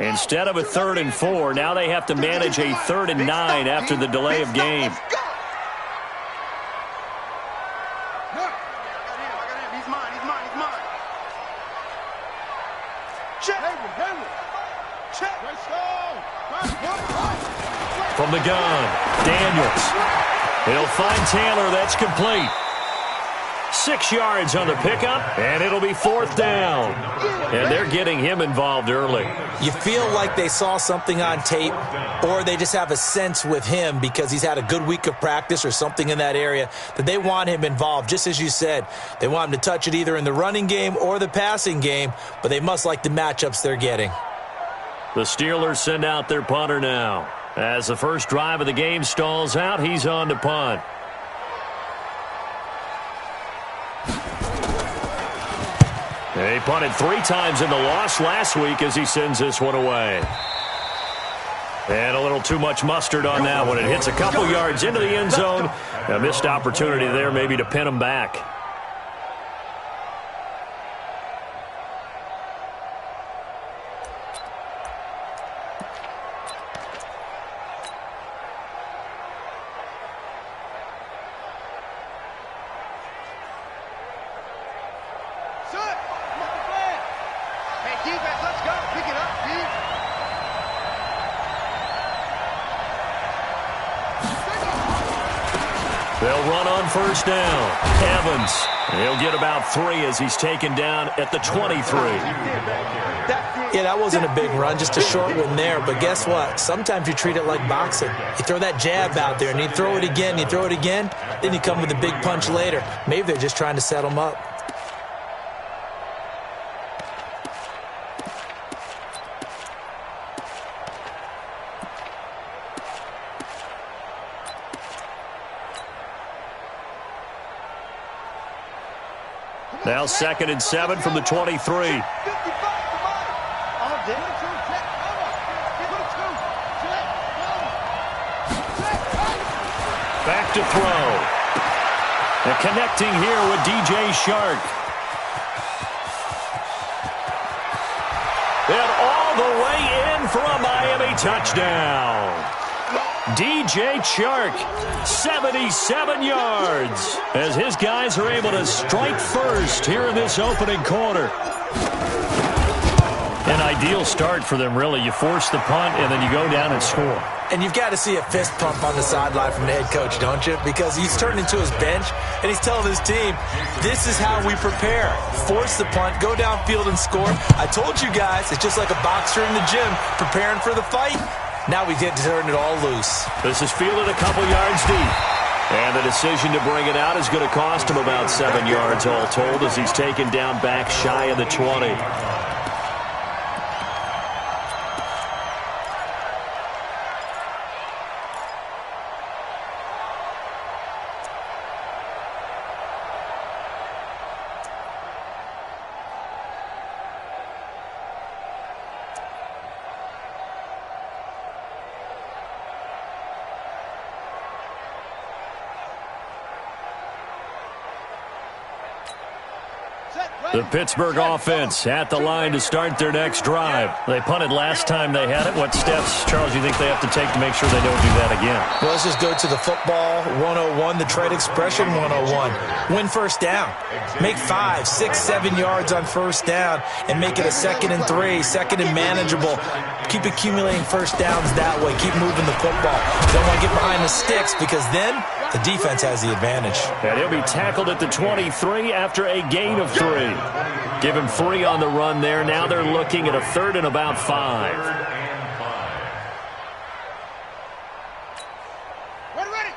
Instead of a 3rd and 4, now they have to manage a 3rd and 9 after the delay of game. From the gun, Daniels. He'll find Taylor. That's complete. 6 yards on the pickup, and it'll be 4th down. And they're getting him involved early. You feel like they saw something on tape, or they just have a sense with him because he's had a good week of practice or something in that area that they want him involved. Just as you said, they want him to touch it either in the running game or the passing game, but they must like the matchups they're getting. The Steelers send out their punter now. As the first drive of the game stalls out, he's on to punt. He punted 3 times in the loss last week as he sends this one away. And a little too much mustard on that one. It hits a couple yards into the end zone. A missed opportunity there maybe to pin him back. They'll run on first down. Evans, he'll get about 3 as he's taken down at the 23. Yeah, that wasn't a big run, just a short one there. But guess what? Sometimes you treat it like boxing. You throw that jab out there, and you throw it again, you throw it again, then you come with a big punch later. Maybe they're just trying to set him up. Now 2nd and 7 from the 23. Back to throw. And connecting here with DJ Shark. And all the way in for a Miami touchdown. DJ Chark, 77 yards, as his guys are able to strike first here in this opening quarter. An ideal start for them, really. You force the punt, and then you go down and score. And you've got to see a fist pump on the sideline from the head coach, don't you? Because he's turned into his bench, and he's telling his team, this is how we prepare. Force the punt, go downfield and score. I told you guys, it's just like a boxer in the gym preparing for the fight. Now we get to turn it all loose. This is fielded a couple yards deep. And the decision to bring it out is going to cost him about 7 yards all told as he's taken down back shy of the 20. The Pittsburgh offense at the line to start their next drive. They punted last time they had it. What steps, Charles, do you think they have to take to make sure they don't do that again? Well, let's just go to the football 101, the trade expression 101. Win first down. Make 5, 6, 7 yards on first down and make it a 2nd and 3, 2nd and manageable. Keep accumulating first downs that way. Keep moving the football. Don't want to get behind the sticks because then the defense has the advantage. And he'll be tackled at the 23 after a gain of 3. Give him 3 on the run there. Now they're looking at a 3rd and about 5. Ready.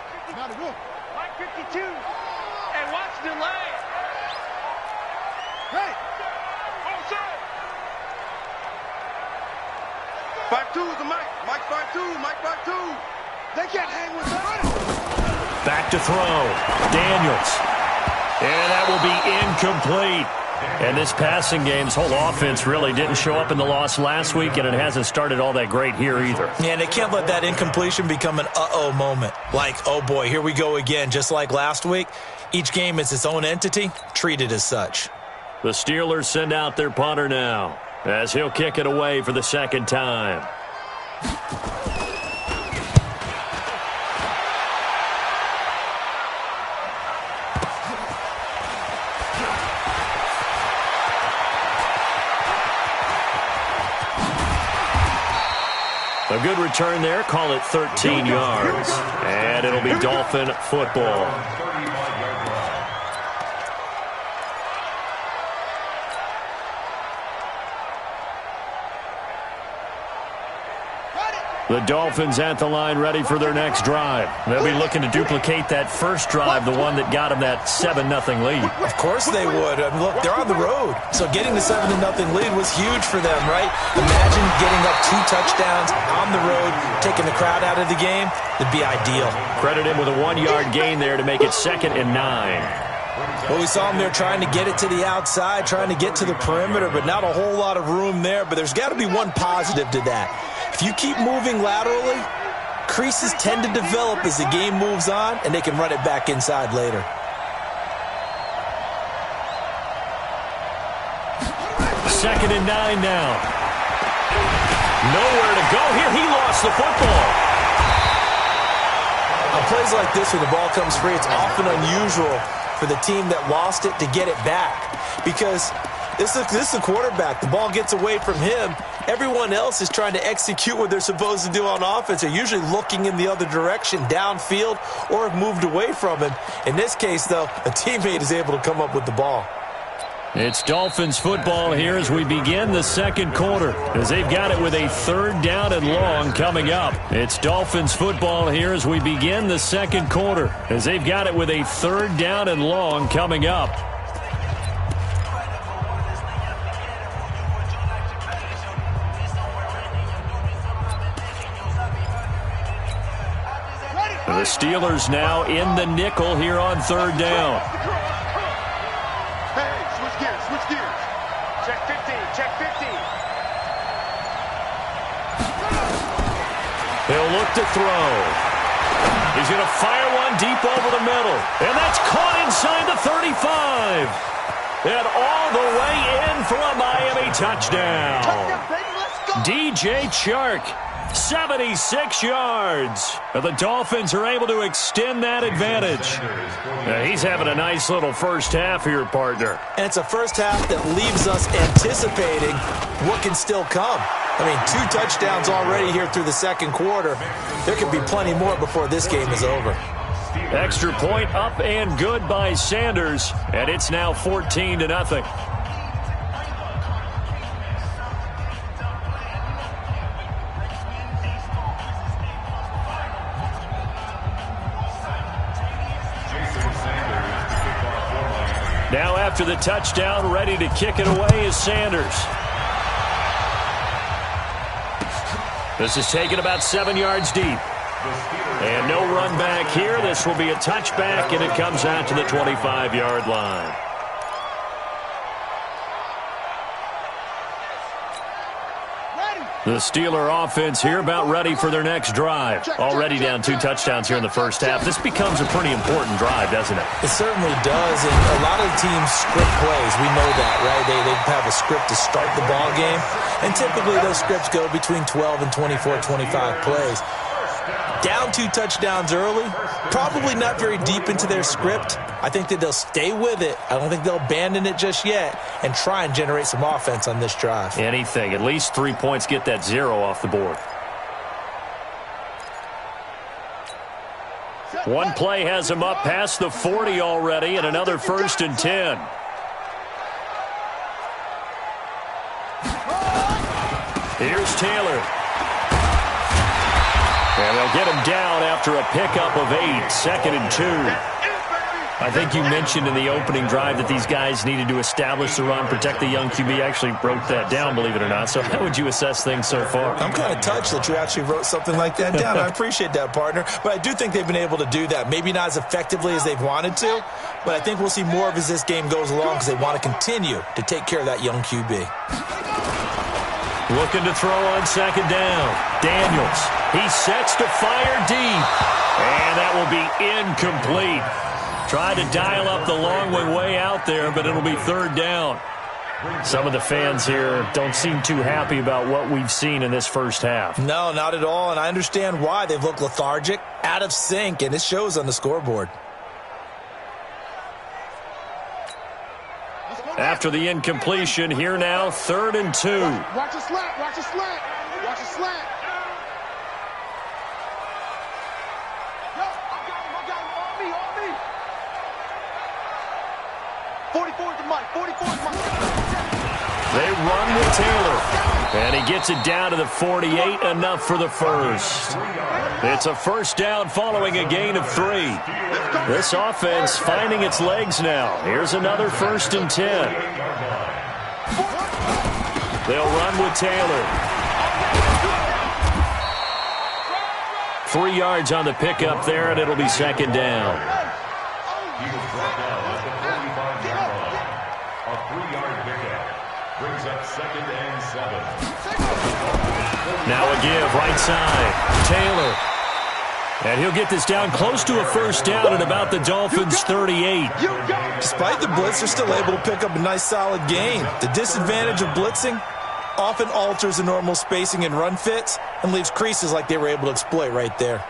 52. And watch the lane. Ready. Back 2 is the Mike. Mike back 2. Mike back 2. They can't hang with that. Back to throw. Daniels. And that will be incomplete. And this passing game's whole offense really didn't show up in the loss last week, and it hasn't started all that great here either. Yeah, and they can't let that incompletion become an uh-oh moment. Like, oh boy, here we go again. Just like last week, each game is its own entity, treated as such. The Steelers send out their punter now. as he'll kick it away for the second time. A good return there. Call it 13 yards. And it'll be Dolphin football. The Dolphins at the line ready for their next drive. They'll be looking to duplicate that first drive, the one that got them that 7-0 lead. Of course they would. I mean, look, they're on the road. So getting the 7-0 lead was huge for them, right? Imagine getting up 2 touchdowns on the road, taking the crowd out of the game. It'd be ideal. Credit him with a 1-yard gain there to make it 2nd and 9. Well, we saw him there trying to get it to the outside, trying to get to the perimeter, but not a whole lot of room there. But there's got to be one positive to that. If you keep moving laterally, creases tend to develop as the game moves on, and they can run it back inside later. Second and 9 now. Nowhere to go here. He lost the football. On plays like this where the ball comes free, it's often unusual for the team that lost it to get it back, because this is the quarterback. The ball gets away from him. Everyone else is trying to execute what they're supposed to do on offense. They're usually looking in the other direction, downfield, or have moved away from him. In this case, though, a teammate is able to come up with the ball. It's Dolphins football here as we begin the second quarter, as they've got it with a 3rd down and long coming up. It's Dolphins football here as we begin the second quarter, as they've got it with a 3rd down and long coming up. The Steelers now in the nickel here on 3rd down. Hey, switch gears. Check 15. He'll look to throw. He's going to fire one deep over the middle. And that's caught inside the 35. And all the way in for a Miami touchdown. DJ Chark. 76 yards. The Dolphins are able to extend that advantage. He's having a nice little first half here, partner. And it's a first half that leaves us anticipating what can still come. I mean, 2 touchdowns already here through the second quarter. There could be plenty more before this game is over. Extra point up and good by Sanders. And it's now 14-0. Now after the touchdown, ready to kick it away is Sanders. This is taken about 7 yards deep. And no run back here. This will be a touchback, and it comes out to the 25-yard line. The Steeler offense here about ready for their next drive. Already down 2 touchdowns here in the first half. This becomes a pretty important drive, doesn't it? It certainly does, and a lot of teams script plays. We know that, right? They have a script to start the ball game, and typically those scripts go between 12 and 24, 25 plays. Down 2 touchdowns early, probably not very deep into their script. I think that they'll stay with it. I don't think they'll abandon it just yet and try and generate some offense on this drive. Anything. At least 3 points, get that 0 off the board. One play has him up past the 40 already, and another 1st and 10. Here's Taylor. And they'll get him down after a pickup of 8, 2nd and 2. I think you mentioned in the opening drive that these guys needed to establish the run, protect the young QB. Actually wrote that down, believe it or not. So how would you assess things so far? I'm kind of touched that you actually wrote something like that down. I appreciate that, partner. But I do think they've been able to do that. Maybe not as effectively as they've wanted to, but I think we'll see more of as this game goes along because they want to continue to take care of that young QB. Looking to throw on 2nd down. Daniels. He sets to fire deep. And that will be incomplete. Tried to dial up the long one way out there, but it'll be 3rd down. Some of the fans here don't seem too happy about what we've seen in this first half. No, not at all, and I understand why. They've looked lethargic, out of sync, and it shows on the scoreboard. After the incompletion, here now, 3rd and 2. Watch a slant, watch a slant, watch a slant. Yo, I got him, on me. 44 is the mic, 44 is the mic. They run with Taylor, and he gets it down to the 48, enough for the first. It's a first down following a gain of 3. This offense finding its legs now. Here's another 1st and 10. They'll run with Taylor. 3 yards on the pickup there, and it'll be 2nd down. A 3-yard pickup brings up 2nd and 7. Now a give, right side. Taylor. And he'll get this down close to a first down at about the Dolphins' 38. Despite the blitz, they're still able to pick up a nice, solid gain. The disadvantage of blitzing often alters the normal spacing and run fits and leaves creases like they were able to exploit right there.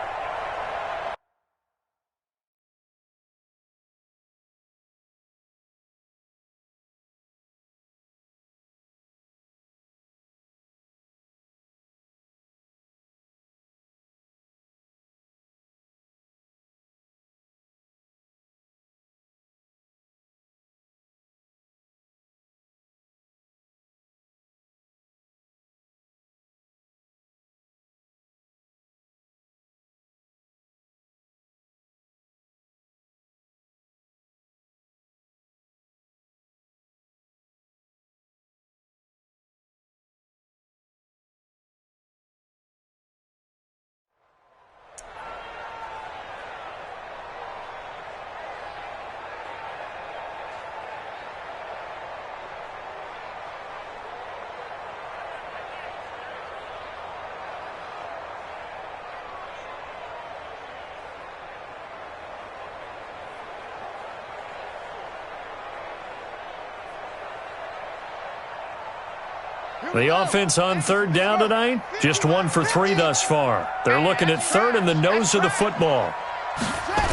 The offense on 3rd down tonight, just 1 for 3 thus far. They're looking at 3rd in the nose of the football.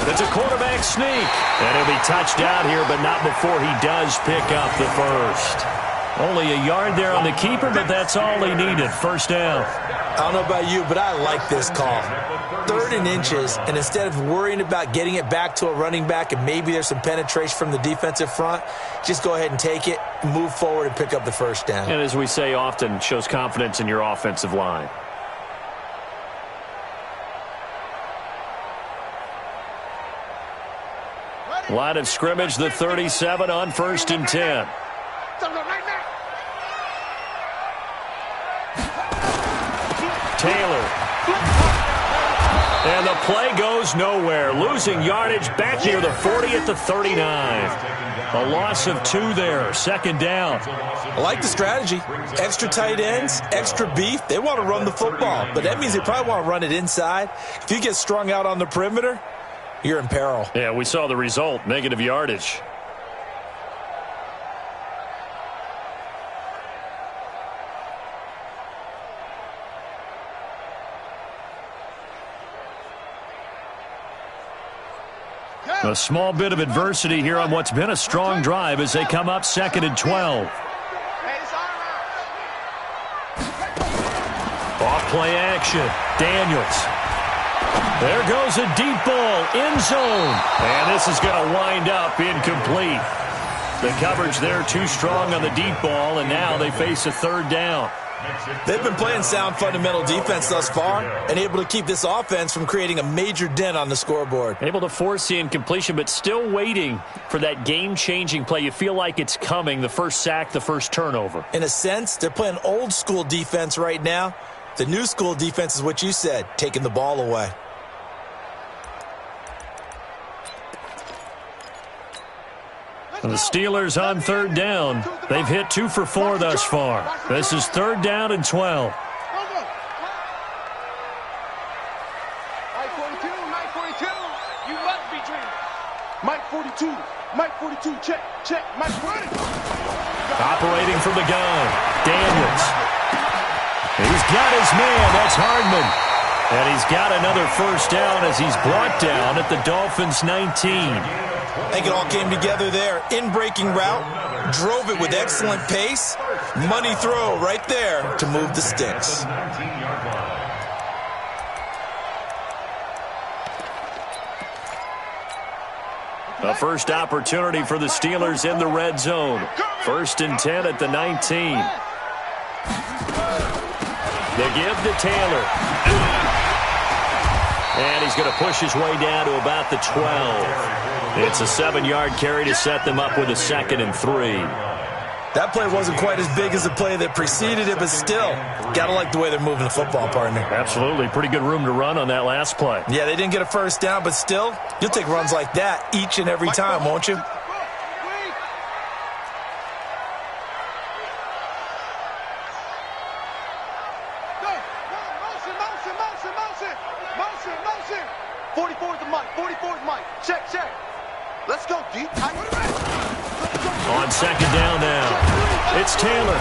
It's a quarterback sneak. And he'll be touched out here, but not before he does pick up the first. Only a yard there on the keeper, but that's all he needed. First down. I don't know about you, but I like this call. 3rd and inches, and instead of worrying about getting it back to a running back and maybe there's some penetration from the defensive front, just go ahead and take it, move forward, and pick up the first down. And as we say often, shows confidence in your offensive line. Line of scrimmage, the 37 on 1st and 10. Taylor. And the play goes nowhere. Losing yardage back near the 40 at the 39. A loss of 2 there. 2nd down. I like the strategy. Extra tight ends, extra beef. They want to run the football, but that means they probably want to run it inside. If you get strung out on the perimeter, you're in peril. Yeah, we saw the result. Negative yardage. A small bit of adversity here on what's been a strong drive as they come up 2nd and 12. Off play action. Daniels. There goes a deep ball, end zone. And this is going to wind up incomplete. The coverage there too strong on the deep ball, and now they face a 3rd down. They've been playing sound fundamental defense thus far and able to keep this offense from creating a major dent on the scoreboard. Able to force the incompletion, but still waiting for that game-changing play. You feel like it's coming, the first sack, the first turnover. In a sense, they're playing old-school defense right now. The new-school defense is what you said, taking the ball away. And the Steelers on 3rd down. They've hit 2 for 4 thus far. This is 3rd down and 12. Mike 42, check, Mike 40. Operating from the gun, Daniels. He's got his man. That's Hardman. And he's got another first down as he's brought down at the Dolphins' 19. I think it all came together there. In-breaking route, drove it with excellent pace. Money throw right there to move the sticks. A first opportunity for the Steelers in the red zone. 1st and 10 at the 19. They give to Taylor. And he's going to push his way down to about the 12. It's a 7-yard carry to set them up with a 2nd and 3. That play wasn't quite as big as the play that preceded it, but still, got to like the way they're moving the football, partner. Absolutely. Pretty good room to run on that last play. Yeah, they didn't get a first down, but still, you'll take runs like that each and every time, won't you? Motion. 44 is the mic. 44 is Mike. Check. Let's go, deep. On 2nd down now, it's Taylor.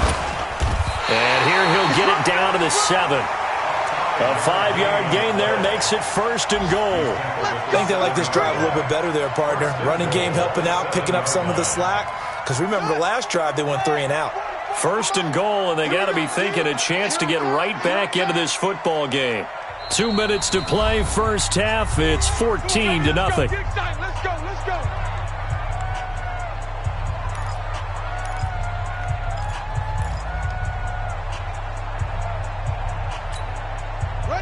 And here he'll get it down to the 7. A 5-yard gain there makes it 1st and goal. I think they like this drive a little bit better there, partner. Running game helping out, picking up some of the slack. Because remember the last drive, they went 3 and out. 1st and goal, and they got to be thinking a chance to get right back into this football game. 2 minutes to play, first half. It's 14-0. Let's go.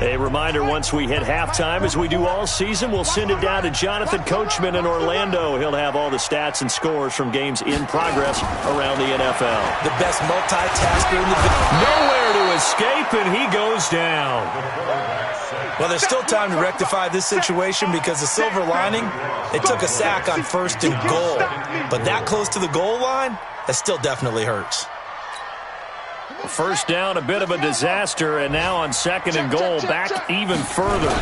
A reminder, once we hit halftime, as we do all season, we'll send it down to Jonathan Coachman in Orlando. He'll have all the stats and scores from games in progress around the NFL. The best multitasker in the business. Nowhere to escape, and he goes down. Well, there's still time to rectify this situation because the silver lining, it took a sack on 1st and goal. But that close to the goal line, that still definitely hurts. First down, a bit of a disaster, and now on 2nd and goal, back even further.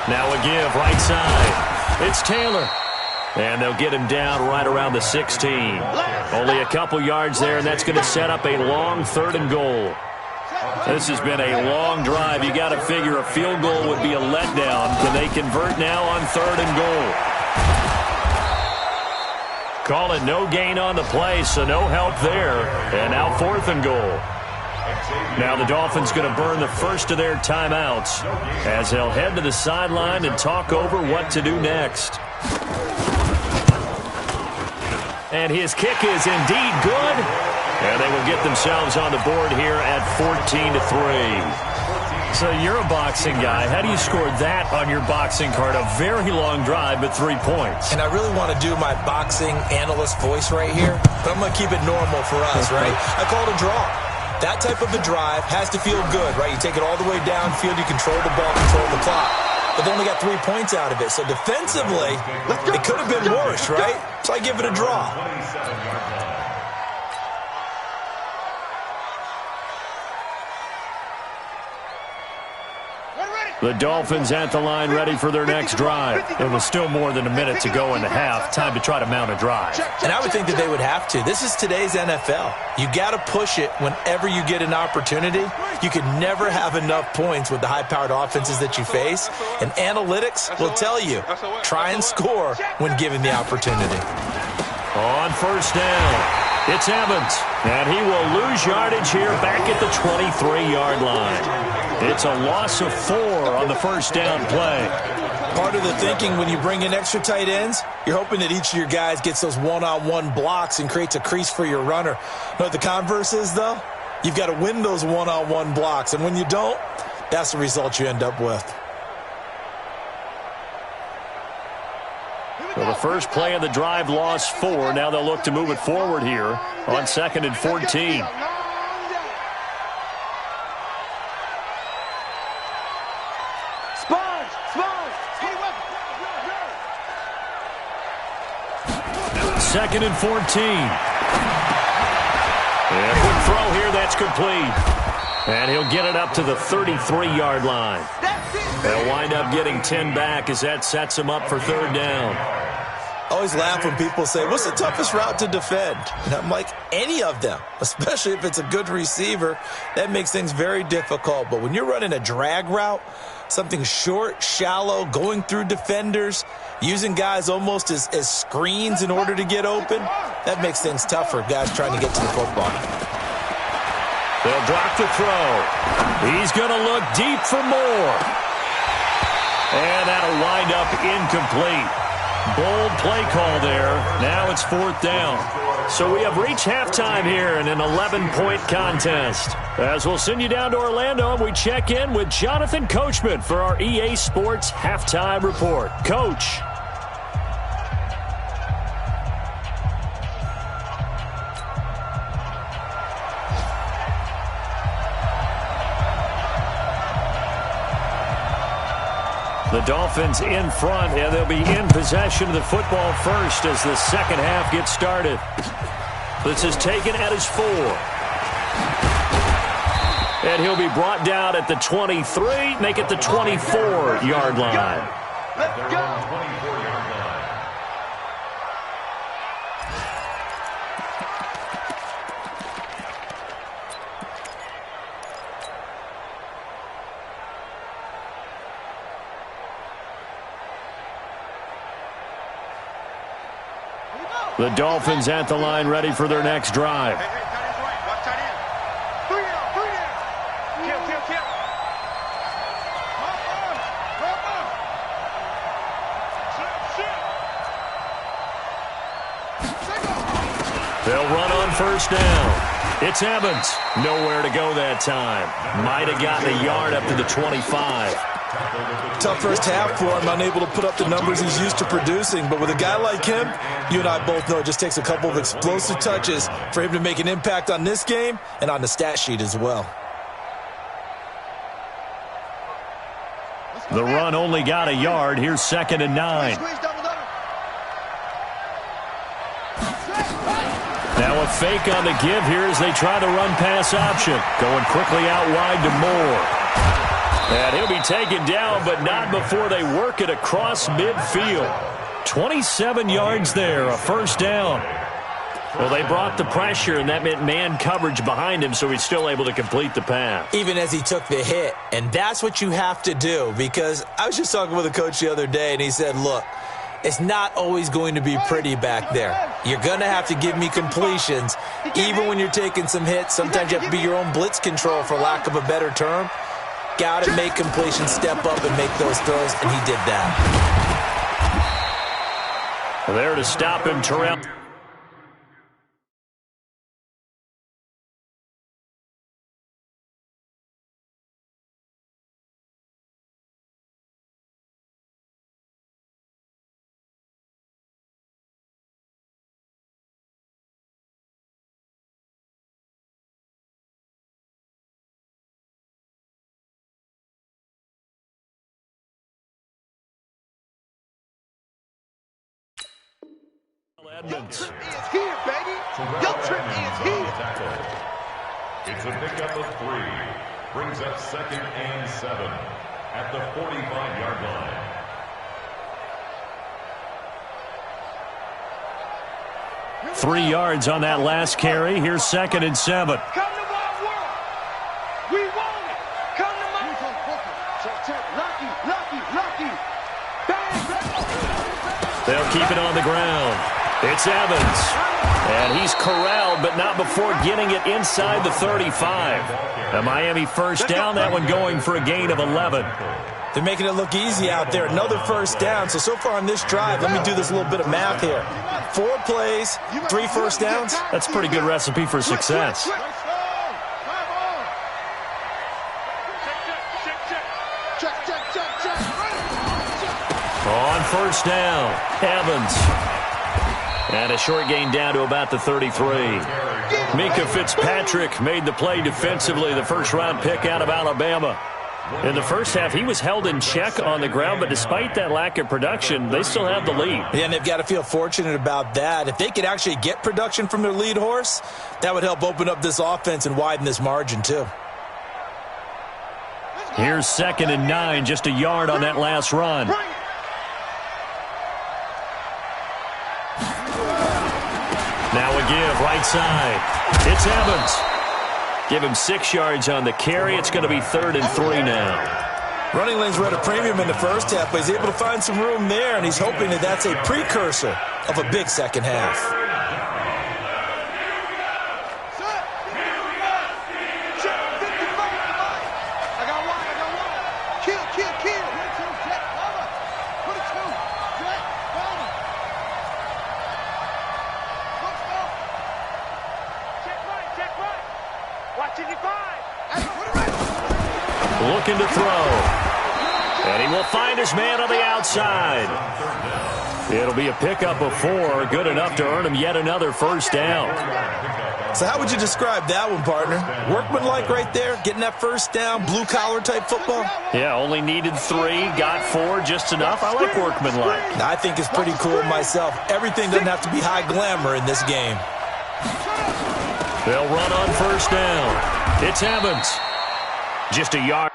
Now a give, right side. It's Taylor. And they'll get him down right around the 16. Only a couple yards there, and that's going to set up a long 3rd and goal. This has been a long drive. You got to figure a field goal would be a letdown. Can they convert now on 3rd and goal? Call it no gain on the play, so no help there. And now 4th and goal. Now the Dolphins going to burn the first of their timeouts as they'll head to the sideline and talk over what to do next. And his kick is indeed good. And they will get themselves on the board here at 14-3. So you're a boxing guy. How do you score that on your boxing card? A very long drive, but 3 points. And I really want to do my boxing analyst voice right here, but I'm going to keep it normal for us, right? I call it a draw. That type of a drive has to feel good, right? You take it all the way downfield, you control the ball, control the clock. But they only got 3 points out of it. So defensively, it could have been worse, right? So I give it a draw. The Dolphins at the line ready for their next drive. It was still more than a minute to go in the half. Time to try to mount a drive. And I would think that they would have to. This is today's NFL. You got to push it whenever you get an opportunity. You can never have enough points with the high-powered offenses that you face. And analytics will tell you, try and score when given the opportunity. On 1st down, it's Evans. And he will lose yardage here back at the 23-yard line. It's a loss of 4 on the 1st down play. Part of the thinking when you bring in extra tight ends, you're hoping that each of your guys gets those one-on-one blocks and creates a crease for your runner. You know what the converse is, though? You've got to win those one-on-one blocks, and when you don't, that's the result you end up with. So the first play of the drive lost 4. Now they'll look to move it forward here on 2nd and 14. Second and 14. And quick throw here, that's complete. And he'll get it up to the 33-yard line. They'll wind up getting 10 back as that sets him up for 3rd down. I always laugh when people say, what's the toughest route to defend? And I'm like, any of them, especially if it's a good receiver. That makes things very difficult. But when you're running a drag route, something short, shallow, going through defenders, using guys almost as screens in order to get open, that makes things tough for guys trying to get to the football. They'll drop the throw. He's going to look deep for more. And that'll wind up incomplete. Bold play call there. Now it's 4th down. So we have reached halftime here in an 11-point contest. As we'll send you down to Orlando, and we check in with Jonathan Coachman for our EA Sports Halftime Report. Coach. The Dolphins in front, and they'll be in possession of the football first as the second half gets started. This is taken at his 4. And he'll be brought down at the 23, make it the 24-yard line. Let's go. 24-yard line. The Dolphins at the line ready for their next drive. Hey, tight end's right. Watch tight end. 3 down, 3 down. Kill. They'll run on first down. It's Evans. Nowhere to go that time. Might have gotten a yard up to the 25. Tough first half for him, unable to put up the numbers he's used to producing. But with a guy like him, you and I both know it just takes a couple of explosive touches for him to make an impact on this game and on the stat sheet as well. The run only got a yard. Here's 2nd and 9. Now a fake on the give here as they try the run pass option. Going quickly out wide to Moore. And he'll be taken down, but not before they work it across midfield. 27 yards there, a first down. Well, they brought the pressure, and that meant man coverage behind him, so he's still able to complete the pass. Even as he took the hit, and that's what you have to do, because I was just talking with a coach the other day, and he said, look, it's not always going to be pretty back there. You're going to have to give me completions, even when you're taking some hits. Sometimes you have to be your own blitz control, for lack of a better term. Got to make completions, step up, and make those throws, and he did that. There to stop him, Terrell. Edmonds. Your trip is here, baby. Your trip is here. It's a pickup of 3. Brings up 2nd and 7 at the 45-yard line. 3 yards on that last carry. Here's 2nd and 7. Come to my world. We want it. Come to my world. Check. Lucky. Bang. They'll keep it on the ground. It's Evans. And he's corralled, but not before getting it inside the 35. A Miami first down, that one going for a gain of 11. They're making it look easy out there. Another first down. So far on this drive, let me do this little bit of math here. 4 plays, 3 first downs. That's a pretty good recipe for success. On first down, Evans. And a short gain down to about the 33. Mika Fitzpatrick made the play defensively, the first-round pick out of Alabama. In the first half, he was held in check on the ground, but despite that lack of production, they still have the lead. Yeah, and they've got to feel fortunate about that. If they could actually get production from their lead horse, that would help open up this offense and widen this margin, too. Here's 2nd and 9, just a yard on that last run. Now a give, right side. It's Evans. Give him 6 yards on the carry. It's going to be 3rd and 3 now. Running lanes were at a premium in the first half, but he's able to find some room there, and he's hoping that that's a precursor of a big second half. Looking to throw. And he will find his man on the outside. It'll be a pickup of 4, good enough to earn him yet another first down. So how would you describe that one, partner? Workmanlike right there, getting that first down, blue-collar type football? Yeah, only needed 3, got 4, just enough. I like workmanlike. I think it's pretty cool myself. Everything doesn't have to be high glamour in this game. They'll run on first down. It's Evans. Just a yard.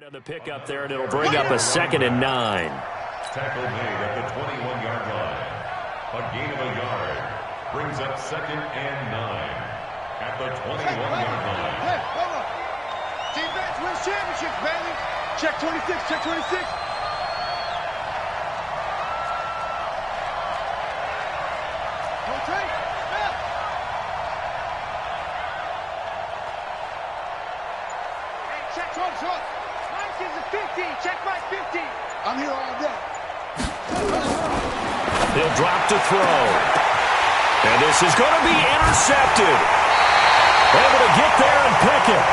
On the pickup there, and it'll bring up a 2nd and 9. Tackle made at the 21-yard line. A gain of a yard brings up 2nd and 9 at the 21-yard line. Hey, hold on. Defense wins championships, baby. Check 26, check 26. I'm here all day. He'll drop to throw. And this is going to be intercepted. Able to get there and pick it.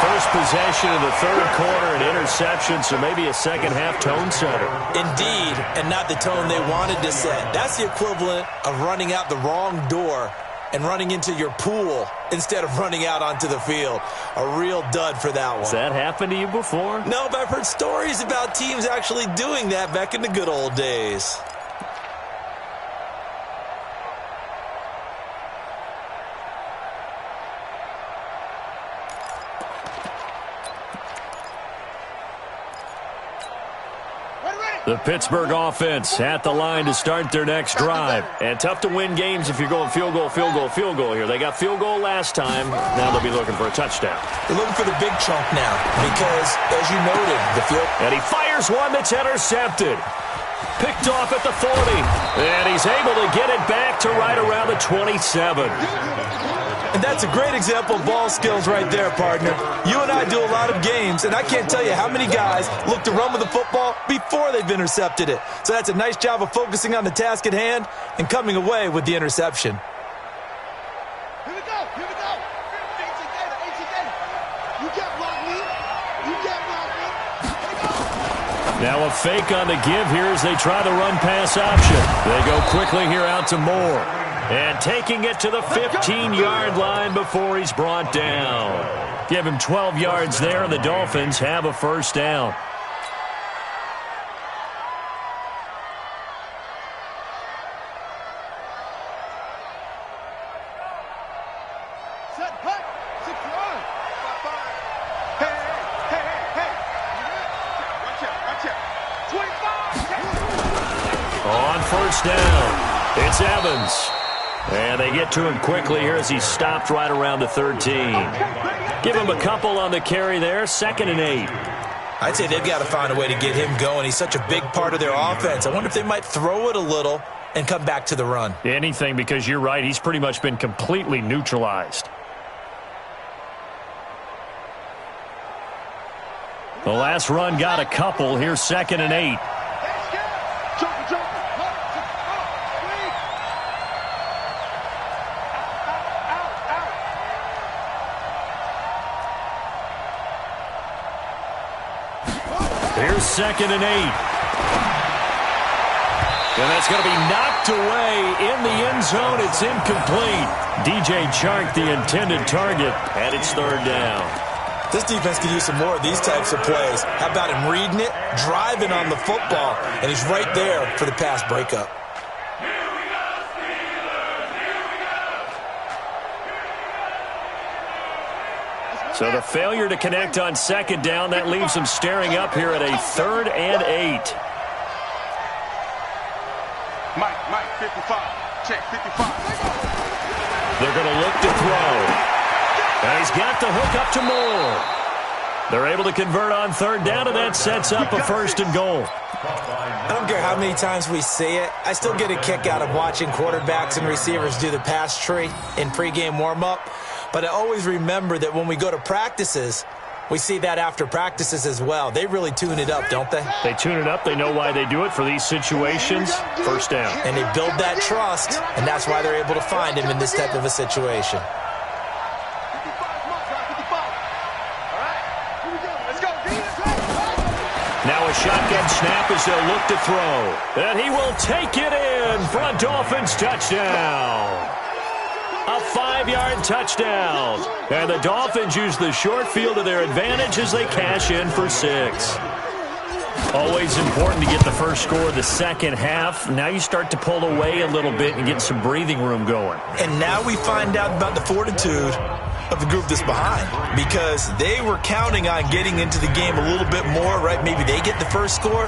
First possession of the 3rd quarter, an interception, so maybe a second-half tone setter. Indeed, and not the tone they wanted to set. That's the equivalent of running out the wrong door and running into your pool instead of running out onto the field. A real dud for that one. Has that happened to you before? No, but I've heard stories about teams actually doing that back in the good old days. The Pittsburgh offense at the line to start their next drive. And tough to win games if you're going field goal, field goal, field goal here. They got field goal last time. Now they'll be looking for a touchdown. They're looking for the big chunk now because, as you noted, the field... And he fires one that's intercepted. Picked off at the 40. And he's able to get it back to right around the 27. And that's a great example of ball skills right there, partner. You and I do a lot of games, and I can't tell you how many guys look to run with the football before they've intercepted it. So that's a nice job of focusing on the task at hand and coming away with the interception. Here we go, here we go. You can't block me. You can't block me. Here we go. Now a fake on the give here as they try the run-pass option. They go quickly here out to Moore. And taking it to the 15-yard line before he's brought down. Give him 12 yards there, and the Dolphins have a first down. Set, hut, 6 yards. Hey. Watch out. 25. On first down, it's Evans. And they get to him quickly here as he's stopped right around the 13. Give him a couple on the carry there, 2nd and 8. I'd say they've got to find a way to get him going. He's such a big part of their offense. I wonder if they might throw it a little and come back to the run. Anything, because you're right, he's pretty much been completely neutralized. The last run got a couple. Here's 2nd and 8. Here's 2nd and 8. And that's going to be knocked away in the end zone. It's incomplete. DJ Chark, the intended target, and it's 3rd down. This defense could use some more of these types of plays. How about him reading it, driving on the football, and he's right there for the pass breakup. So the failure to connect on 2nd down, that leaves him staring up here at a 3rd and 8. Mike, 55. Check, 55. They're going to look to throw. And he's got the hook up to Moore. They're able to convert on 3rd down, and that sets up a 1st and goal. I don't care how many times we see it. I still get a kick out of watching quarterbacks and receivers do the pass tree in pregame warm-up. But I always remember that when we go to practices, we see that after practices as well. They really tune it up, don't they? They tune it up. They know why they do it for these situations. 1st down. And they build that trust, and that's why they're able to find him in this type of a situation. Now a shotgun snap as they'll look to throw. And he will take it in for a Dolphins touchdown. A 5-yard touchdown. And the Dolphins use the short field to their advantage as they cash in for 6. Always important to get the first score of the second half. Now you start to pull away a little bit and get some breathing room going. And now we find out about the fortitude of the group that's behind, because they were counting on getting into the game a little bit more, right? Maybe they get the first score.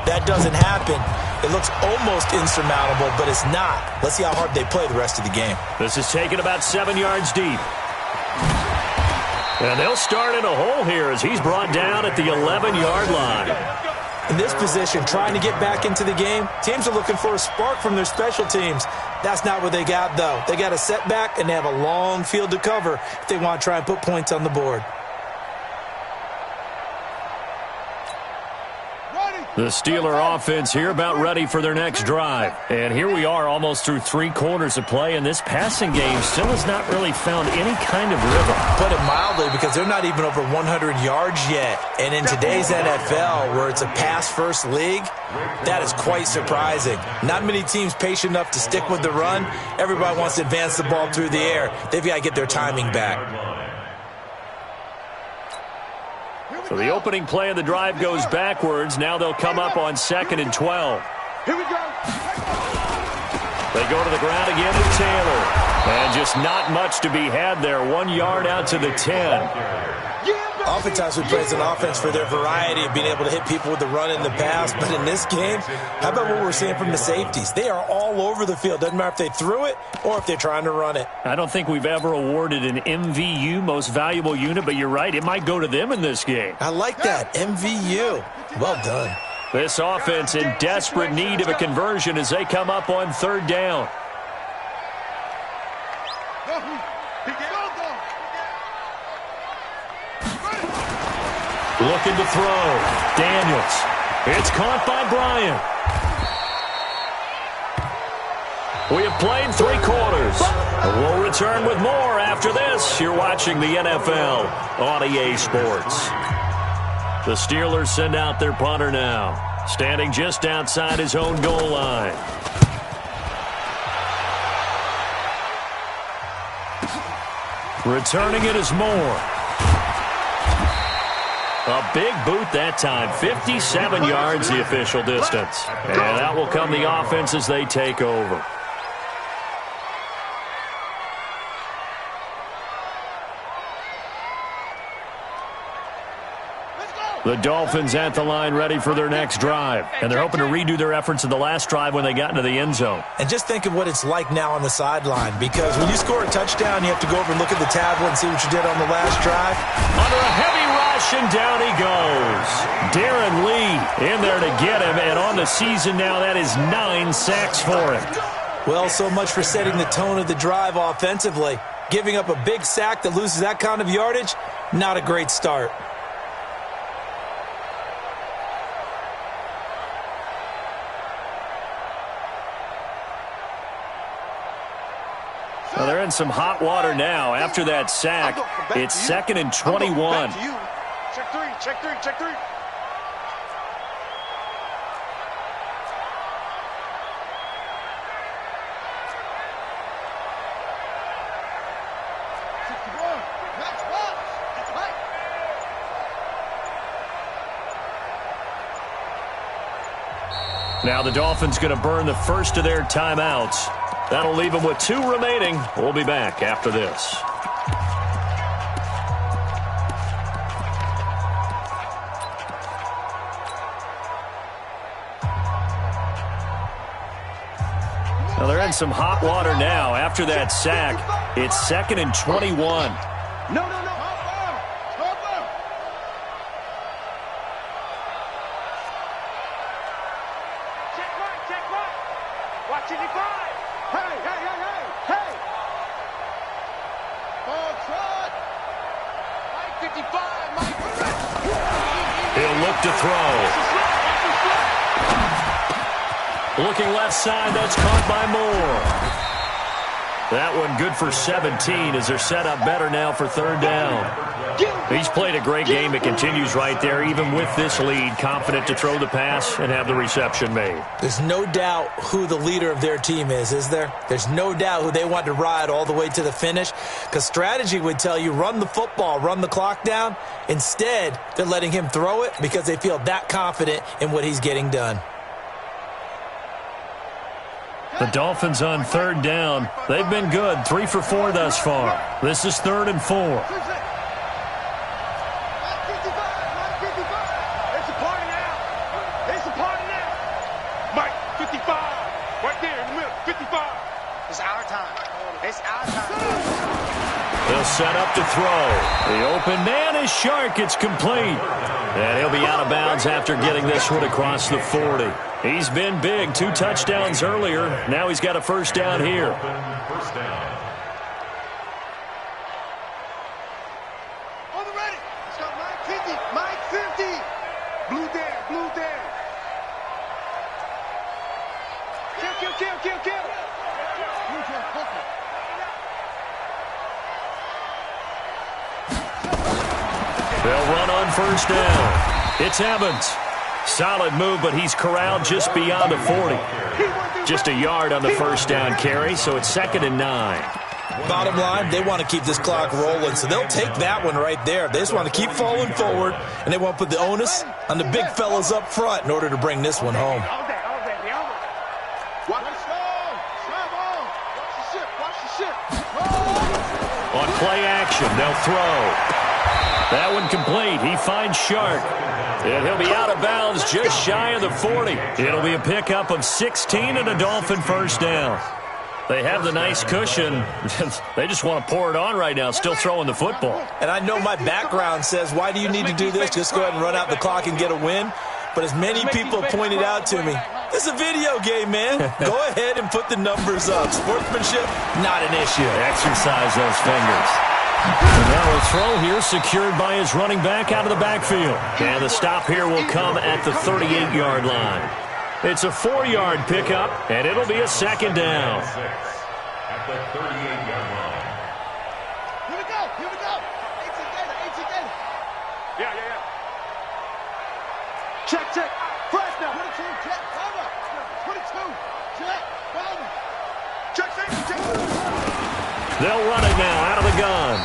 That doesn't happen. It looks almost insurmountable, but it's not. Let's see how hard they play the rest of the game. This is taken about 7 yards deep. And they'll start in a hole here as he's brought down at the 11-yard line. In this position, trying to get back into the game, teams are looking for a spark from their special teams. That's not what they got, though. They got a setback, and they have a long field to cover if they want to try and put points on the board. The Steeler offense here about ready for their next drive. And here we are almost through 3 quarters of play, and this passing game still has not really found any kind of rhythm. Put it mildly, because they're not even over 100 yards yet. And in today's NFL, where it's a pass-first league, that is quite surprising. Not many teams patient enough to stick with the run. Everybody wants to advance the ball through the air. They've got to get their timing back. So the opening play of the drive goes backwards. Now they'll come up on 2nd and 12. Here we go. They go to the ground again to Taylor. And just not much to be had there. 1 yard out to the 10. Oftentimes we praise an offense for their variety of being able to hit people with the run and the pass. But in this game, how about what we're seeing from the safeties? They are all over the field. Doesn't matter if they threw it or if they're trying to run it. I don't think we've ever awarded an MVU, most valuable unit, but you're right. It might go to them in this game. I like that. MVU. Well done. This offense in desperate need of a conversion as they come up on 3rd down. Looking to throw. Daniels. It's caught by Bryant. We have played 3 quarters. We'll return with more after this. You're watching the NFL on EA Sports. The Steelers send out their punter now, standing just outside his own goal line. Returning it is Moore. A big boot that time. 57 yards the official distance. And that will come the offense as they take over. The Dolphins at the line ready for their next drive. And they're hoping to redo their efforts in the last drive when they got into the end zone. And just think of what it's like now on the sideline, because when you score a touchdown, you have to go over and look at the tablet and see what you did on the last drive. Under a heavy rush, and down he goes. Darren Lee in there to get him, and on the season now, that is 9 sacks for him. Well, so much for setting the tone of the drive offensively. Giving up a big sack that loses that kind of yardage, not a great start. Well, they're in some hot water now. After that sack, it's 2nd and 21. Check 3, check 3, check 3. Now the Dolphins going to burn the first of their timeouts. That'll leave them with 2 remaining. We'll be back after this. Now they're in some hot water now. After that sack, it's 2nd and 21. No. Check right. Watch it, Hey. Ball trot. Mike 55, Mike. He'll look to throw. Looking left side, that's caught by Moore. That one good for 17 as they're set up better now for 3rd down. He's played a great game. It continues right there, even with this lead, confident to throw the pass and have the reception made. There's no doubt who the leader of their team is there? There's no doubt who they want to ride all the way to the finish, because strategy would tell you run the football, run the clock down. Instead, they're letting him throw it because they feel that confident in what he's getting done. The Dolphins on 3rd down. They've been good, 3 for 4 thus far. This is 3rd and 4. It's a party now. Mike, 55. Right there in the middle, 55. It's our time. He'll set up to throw. The open man is Shark. It's complete. And he'll be out of bounds after getting this one across the 40. He's been big. 2 touchdowns earlier. Now he's got a 1st down here. First down. On the ready. Let's go, Mike 50. Mike 50. Blue there. Kill. They'll run on 1st down. It's Evans. Solid move, but he's corralled just beyond the 40. Just a yard on the 1st down carry, so it's 2nd and 9. Bottom line, they want to keep this clock rolling, so they'll take that one right there. They just want to keep falling forward, and they want to put the onus on the big fellas up front in order to bring this one home. On play action, they'll throw. That one complete. He finds Shark. And he'll be out of bounds just shy of the 40. It'll be a pickup of 16 and a Dolphin 1st down. They have the nice cushion. They just want to pour it on right now, still throwing the football. And I know my background says, why do you need to do this? Just go ahead and run out the clock and get a win. But as many people pointed out to me, this is a video game, man. Go ahead and put the numbers up. Sportsmanship, not an issue. Exercise those fingers. And now a throw here secured by his running back out of the backfield. And the stop here will come at the 38-yard line. It's a 4-yard pickup, and it'll be a 2nd down. At the 38-yard line. Here we go. 18 gator. Yeah. Check. Fresh now. 22, check. Cover. 22, check. Cover. Check, safety, check. They'll run it now out of the gun.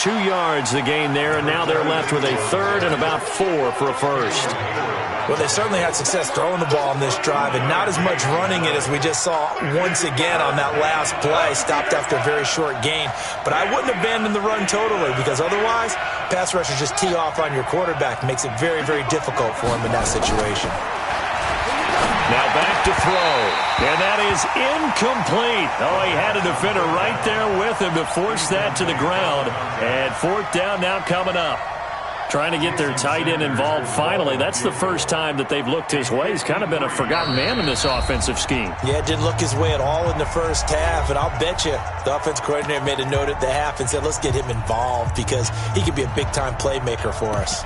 2 yards the gain there, and now they're left with a 3rd and about 4 for a 1st. Well, they certainly had success throwing the ball on this drive, and not as much running it as we just saw once again on that last play. Stopped after a very short gain. But I wouldn't abandon the run totally, because otherwise, pass rushers just tee off on your quarterback. Makes it very, very difficult for him in that situation. Now back to throw. And that is incomplete. Oh, he had a defender right there with him to force that to the ground. And 4th down now coming up. Trying to get their tight end involved finally. That's the first time that they've looked his way. He's kind of been a forgotten man in this offensive scheme. Yeah, it didn't look his way at all in the first half. And I'll bet you the offense coordinator made a note at the half and said, let's get him involved because he could be a big-time playmaker for us.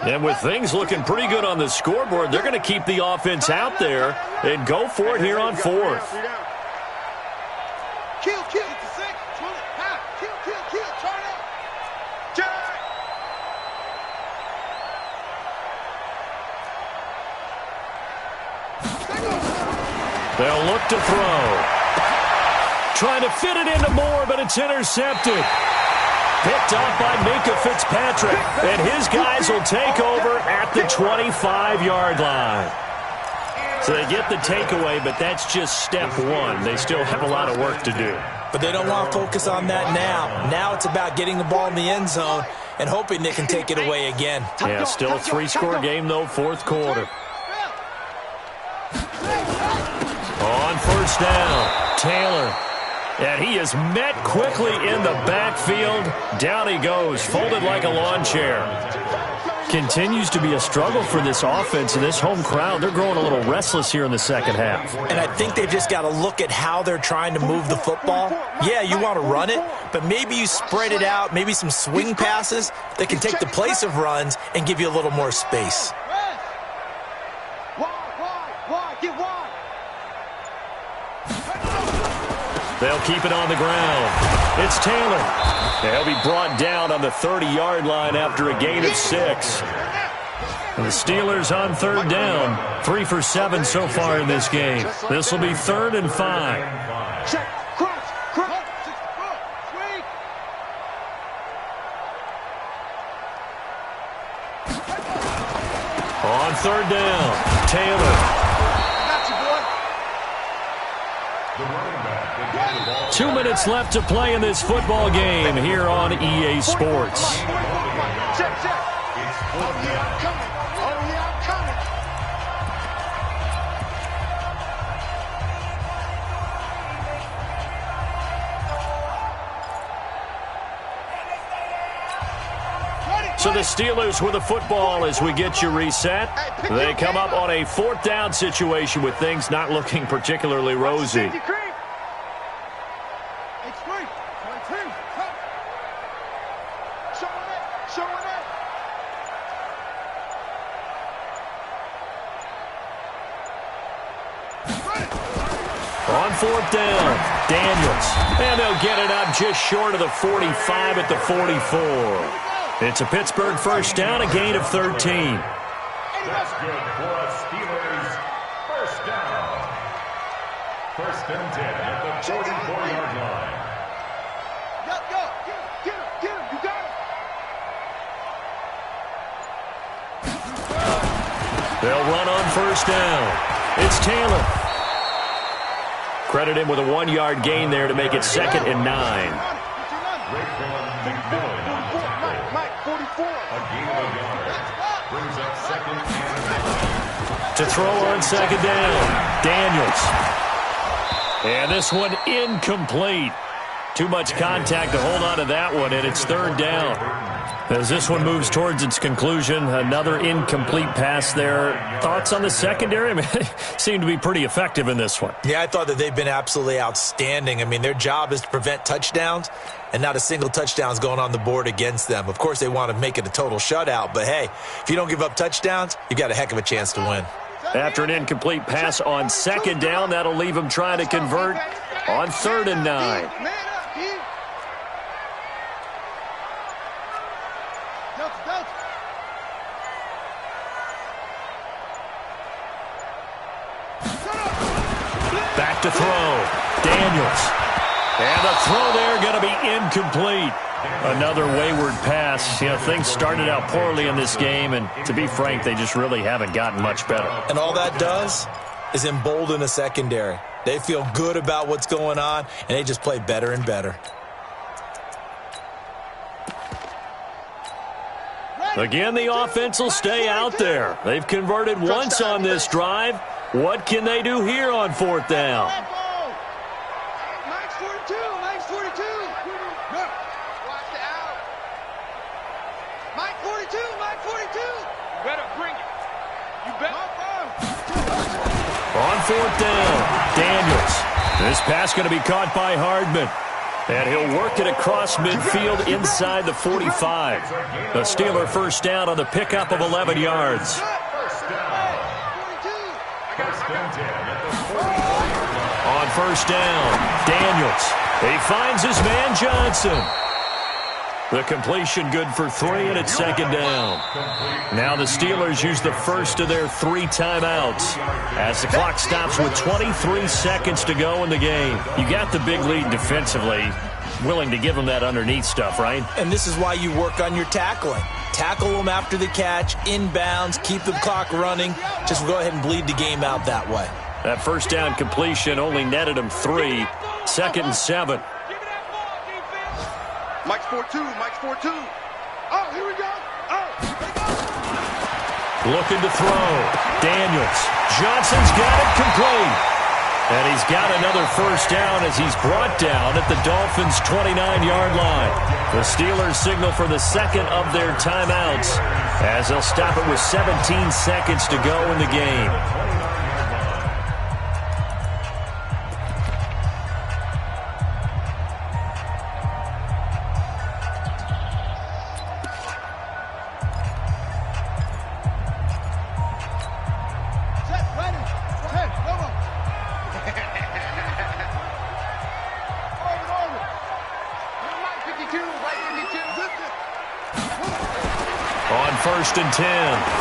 And with things looking pretty good on the scoreboard, they're going to keep the offense out there and go for it here on fourth. Kill, kill, it's a six, half, kill, turn up. Jack! They'll look to throw. Trying to fit it into Moore, but it's intercepted. Picked up by Minka Fitzpatrick, and his guys will take over at the 25-yard line. So they get the takeaway, but that's just step one. They still have a lot of work to do. But they don't want to focus on that now. Now it's about getting the ball in the end zone and hoping they can take it away again. Yeah, still a three-score game, though, fourth quarter. On first down, Taylor. And he is met quickly in the backfield. Down he goes, folded like a lawn chair. Continues to be a struggle for this offense and this home crowd. They're growing a little restless here in the second half. And I think they've just got to look at how they're trying to move the football. Yeah, you want to run it, but maybe you spread it out, maybe some swing passes that can take the place of runs and give you a little more space. Get wide. They'll keep it on the ground. It's Taylor. And he'll be brought down on the 30-yard line after a gain of 6. And the Steelers on third down. 3 for 7 so far in this game. This will be 3rd and 5. Check, cross, swing. On third down, Taylor. Got you, boy. 2 minutes left to play in this football game here on EA Sports. Check. Oh, yeah, I'm coming. So the Steelers with the football as we get you reset. They come up on a 4th down situation with things not looking particularly rosy. On 4th down, Daniels. And they'll get it up just short of the 45 at the 44. It's a Pittsburgh first down, a gain of 13. That's good for a Steelers first down. 1st and 10 at the 44-yard line. Go. Get him. You got it. They'll run on first down. It's Taylor. Credit him with a 1-yard gain there to make it 2nd and 9. To throw on 2nd down, Daniels. And this one incomplete. Too much contact to hold on to that one, and it's 3rd down. As this one moves towards its conclusion, another incomplete pass there. Thoughts on the secondary? I mean, they seem to be pretty effective in this one. Yeah, I thought that they've been absolutely outstanding. I mean, their job is to prevent touchdowns, and not a single touchdown is going on the board against them. Of course, they want to make it a total shutout, but hey, if you don't give up touchdowns, you've got a heck of a chance to win. After an incomplete pass on 2nd down, that'll leave them trying to convert on 3rd and 9. Back to throw. Daniels. And the throw there going to be incomplete. Another wayward pass. You know, things started out poorly in this game, and to be frank, they just really haven't gotten much better. And all that does is embolden a secondary. They feel good about what's going on, and they just play better and better. Again, the offense will stay out there. They've converted once on this drive. What can they do here on 4th down? Max 42. Watch the out. Mike 42. You better bring it. You better. On 4th down, Daniels. This pass going to be caught by Hardman. And he'll work it across midfield inside the 45. A Steeler first down on the pickup of 11 yards. On first down, Daniels. He finds his man Johnson. The completion good for 3, and it's second down. Now the Steelers use the first of their 3 timeouts as the clock stops with 23 seconds to go in the game. You got the big lead defensively. Willing to give them that underneath stuff, right? And this is why you work on your tackling. Tackle them after the catch, inbounds, keep the clock running. Just go ahead and bleed the game out that way. That first down completion only netted him 3. Second and 7. Mike's 4-2. Mike's 4-2. Oh, here we go. Oh, here we go. Looking to throw. Daniels. Johnson's got it complete. And he's got another first down as he's brought down at the Dolphins' 29-yard line. The Steelers signal for the second of their timeouts as they'll stop it with 17 seconds to go in the game. First and 10,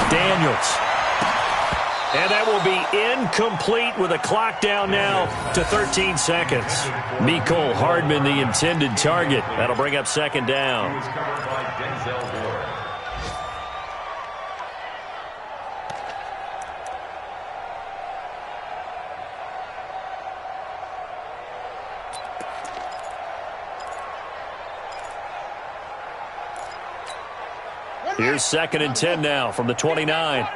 Daniels. And that will be incomplete with a clock down now to 13 seconds. Mecole Hardman, the intended target. That'll bring up second down. Here's second and 10 now from the 29. Get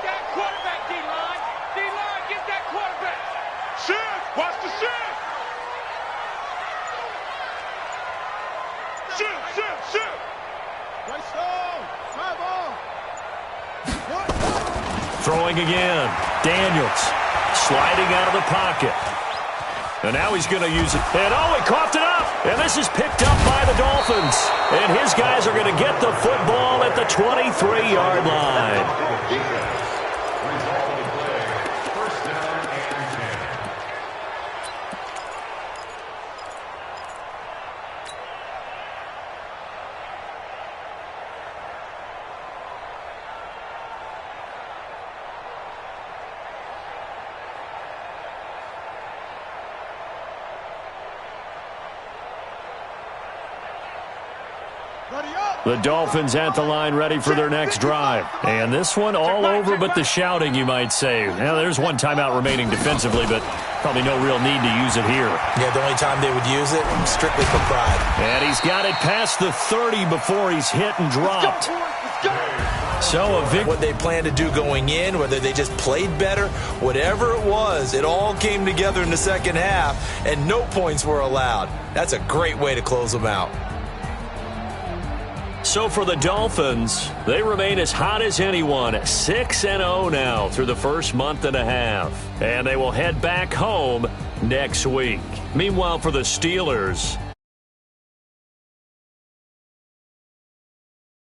that quarterback, D-line. D-line, get that quarterback. Shift. Watch the shift. Shift. Right side. High ball. Throwing again. Daniels sliding out of the pocket. And now he's going to use it. And he coughed it up. And this is picked up by the Dolphins. And his guys are going to get the football at the 23-yard line. The Dolphins at the line ready for their next drive. And this one all over but the shouting, you might say. Now, there's one timeout remaining defensively, but probably no real need to use it here. Yeah, the only time they would use it, strictly for pride. And he's got it past the 30 before he's hit and dropped. So what they planned to do going in, whether they just played better, whatever it was, it all came together in the second half, and no points were allowed. That's a great way to close them out. So for the Dolphins, they remain as hot as anyone, 6-0 now through the first month and a half. And they will head back home next week. Meanwhile, for the Steelers,